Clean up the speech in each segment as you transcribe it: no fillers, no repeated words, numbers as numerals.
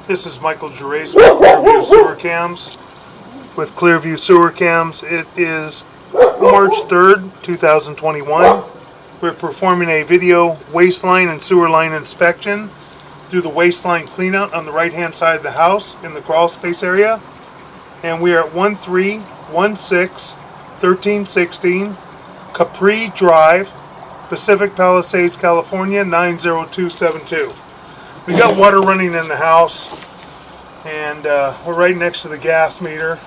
This is Michael Gervais with Clearview Sewer Cams. With Clearview Sewer Cams, it is March 3rd, 2021. We're performing a video waistline and sewer line inspection through the waistline cleanout on the right-hand side of the house in the crawl space area. And we are at 1316 Capri Drive, Pacific Palisades, California 90272. We got water running in the house, and we're right next to the gas meter.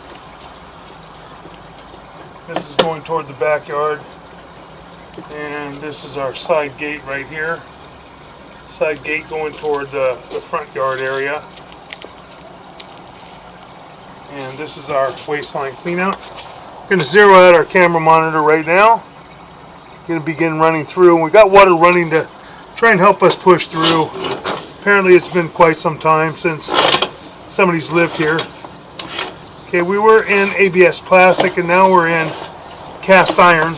This is going toward the backyard, and this is our side gate right here. Side gate going toward the front yard area. And this is our waistline cleanout. We're going to zero out our camera monitor right now. Going to begin running through, and we got water running to try and help us push through. Apparently it's been quite some time since somebody's lived here. Okay, we were in ABS plastic and now we're in cast iron.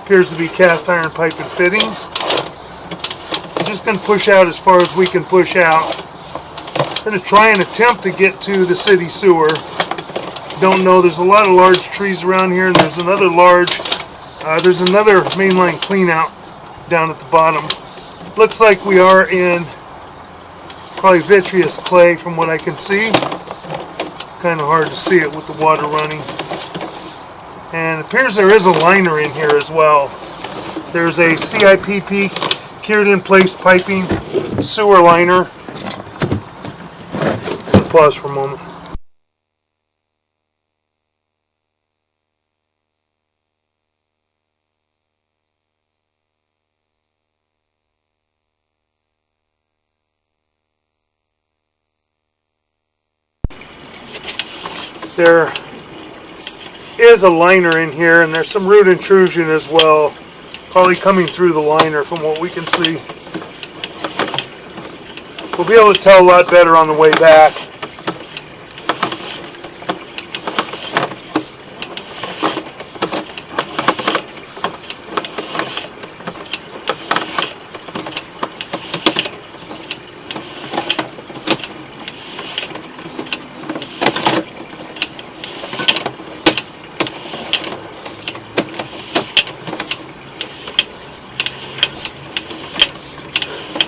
Appears to be cast iron pipe and fittings. I'm just going to push out as far as we can push out. I'm going to try and attempt to get to the city sewer. Don't know, there's a lot of large trees around here, and there's another mainline clean out down at the bottom. Looks like we are in probably vitreous clay from what I can see. Kind of hard to see it with the water running. And it appears there is a liner in here as well. There's a CIPP cured in place piping sewer liner. Pause for a moment. There is a liner in here, and there's some root intrusion as well, probably coming through the liner from what we can see. We'll be able to tell a lot better on the way back.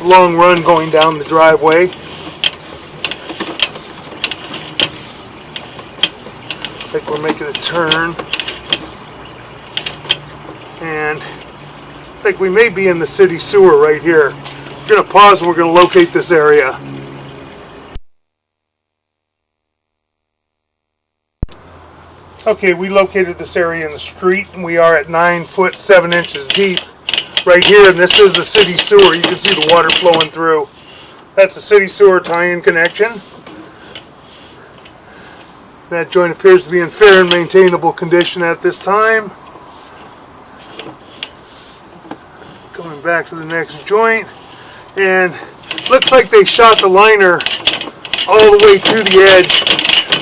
Long run going down the driveway. Looks like we're making a turn, and looks like we may be in the city sewer right here. We're going to pause and we're going to locate this area. Okay, we located this area in the street, and we are at 9 foot 7 inches deep right here, and this is the city sewer. You can see the water flowing through. That's the city sewer tie-in connection. That joint appears to be in fair and maintainable condition at this time. Coming back to the next joint, and looks like they shot the liner all the way to the edge,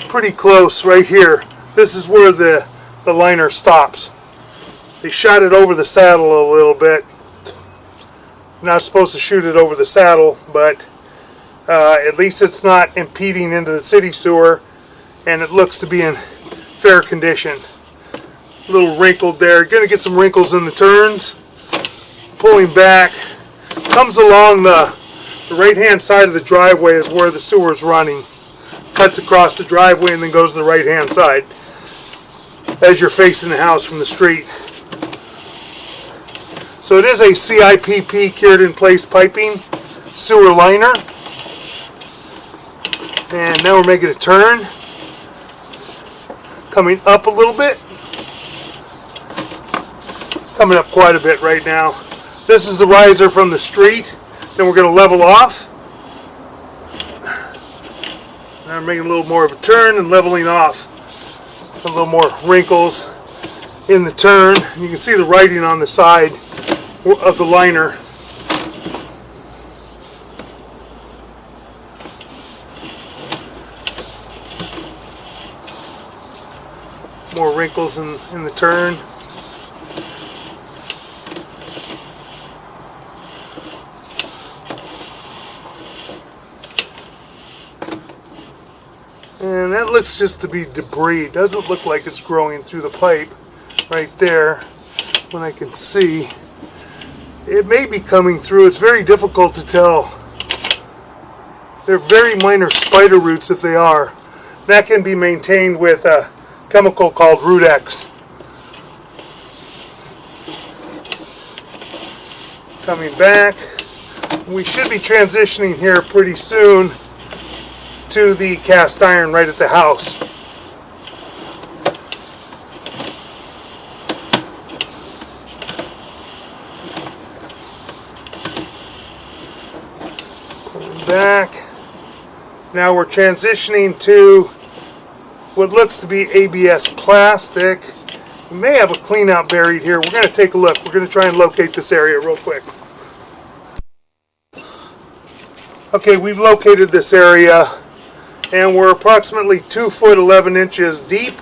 pretty close right here. This is where the liner stops. They shot it over the saddle a little bit. Not supposed to shoot it over the saddle, but at least it's not impeding into the city sewer, and it looks to be in fair condition. A little wrinkled there. Going to get some wrinkles in the turns. Pulling back. Comes along the right-hand side of the driveway is where the sewer is running. Cuts across the driveway and then goes to the right-hand side as you're facing the house from the street. So it is a CIPP cured in place piping sewer liner. And now we're making a turn. Coming up a little bit. Coming up quite a bit right now. This is the riser from the street. Then we're going to level off. Now we're making a little more of a turn and leveling off. A little more wrinkles in the turn. You can see the writing on the side of the liner. More wrinkles in the turn. looks just to be debris. Doesn't look like it's growing through the pipe right there when I can see. It may be coming through. It's very difficult to tell. They're very minor spider roots if they are. That can be maintained with a chemical called Rudex. Coming back, we should be transitioning here pretty soon to the cast iron right at the house. Coming back. Now we're transitioning to what looks to be ABS plastic. We may have a clean out buried here. We're going to take a look. We're going to try and locate this area real quick. Okay, we've located this area and we're approximately 2 foot 11 inches deep.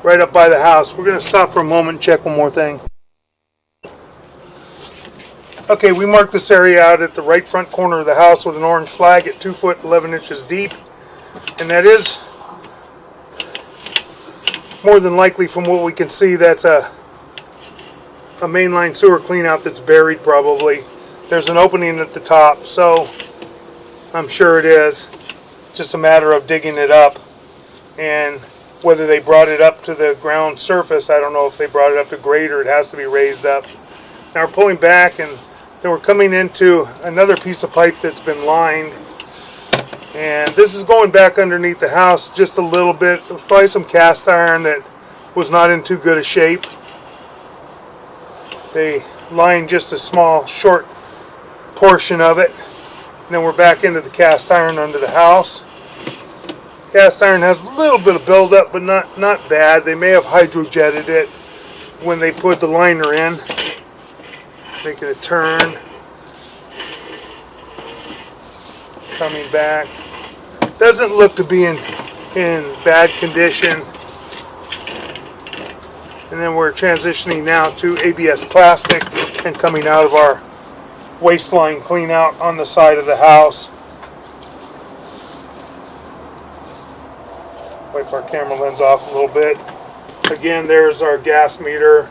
Right up by the house. We're going to stop for a moment and check one more thing. Okay, we marked this area out at the right front corner of the house with an orange flag at 2 foot 11 inches deep. And that is more than likely, from what we can see, that's a mainline sewer cleanout that's buried probably. There's an opening at the top, so I'm sure it is. Just a matter of digging it up. And whether they brought it up to the ground surface, I don't know if they brought it up to grade or it has to be raised up. Now we're pulling back and then we're coming into another piece of pipe that's been lined. And this is going back underneath the house just a little bit. There's probably some cast iron that was not in too good a shape. They lined just a small, short portion of it. And then we're back into the cast iron under the house. Cast iron has a little bit of buildup, but not bad. They may have hydrojetted it when they put the liner in. Making a turn. Coming back. Doesn't look to be in bad condition. And then we're transitioning now to ABS plastic and coming out of our waistline clean out on the side of the house. Wipe our camera lens off a little bit. Again, there's our gas meter.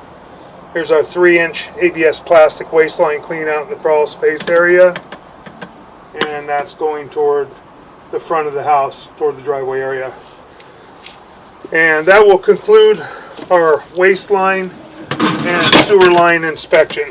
Here's our 3-inch ABS plastic waistline clean out in the crawl space area. And that's going toward the front of the house, toward the driveway area. And that will conclude our waistline and sewer line inspection.